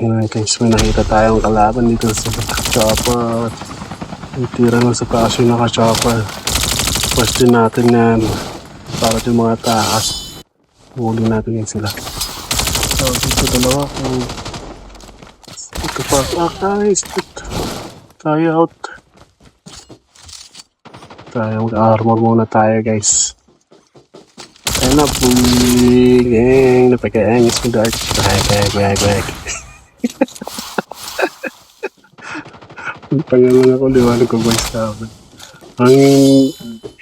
Guys, may nakita tayong kalaban dito sa chopper. Itira lang sa taas yung naka-chopper. Question natin yan. Para yung mga taas. Huli natin yan sila. So, dito dalawa. Ito pa. Guys. Tayo out. Tayo mag-armor muna tayo, guys. Ayun na, boing. Napaka-angis mo, Dark. Wag. Pangalan ako, liwanag ko guys namin. Ang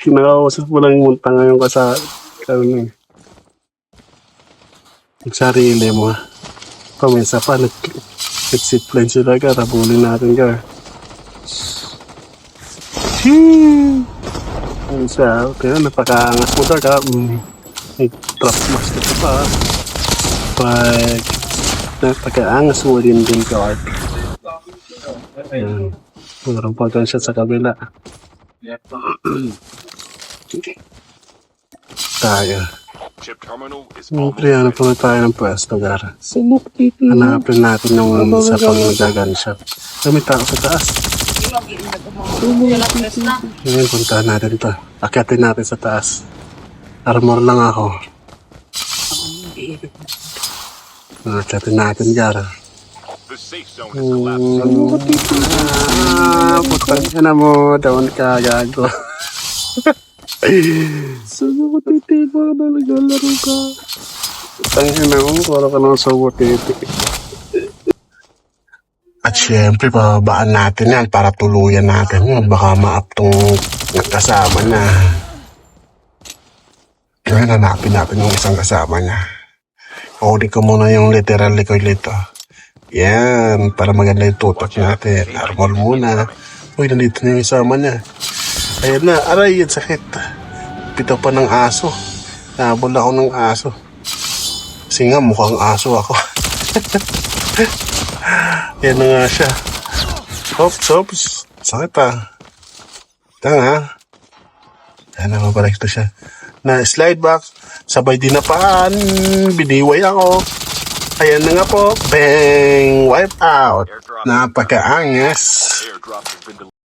sinakausap mo lang yung munta ngayon ka sa sarili mo. Kuminsa pa, nag-zipline sila ka, rabulin natin ka. Ang isa, kaya napakaangas mo ka. May trap master ka pa. Pag napakaangas mo din guard. Meron pa gunshot sa kabila. Tayo. Ano pa tayo ng pwesto, Gar? Hanapin natin yung sa pag-nag-gunshot. May tao sa taas. Ngayon, puntahan natin ito. Akyatin natin sa taas. Armor lang ako. Akyatin natin, Gar. Putang ina mo, down ka, gago. Sabi ko titi ba na naglalaro ka? Putang ina mo, para ka naman sa titi. At syempre, babaan natin yan para tuluyan natin yun. Baka ma-up tong kasama na. Kaya hanapin natin yung isang kasama niya. Kunin ko muna yung literal liquid dito. Yan, para maganda yung tutok natin. Armor muna. Uy, nandito na yung isama niya. Ayan na, aray, yan sakit. Pito pa ng aso. Nabol ako ng aso. Kasi nga, mukhang aso ako. Yan na nga siya. Hops. Sakit Tanga. Yan na, mabalik to siya. Na slide back. Sabay dinapaan. Biniway ako. Ayan na nga po. Bang! Wipe out. Napakaangas.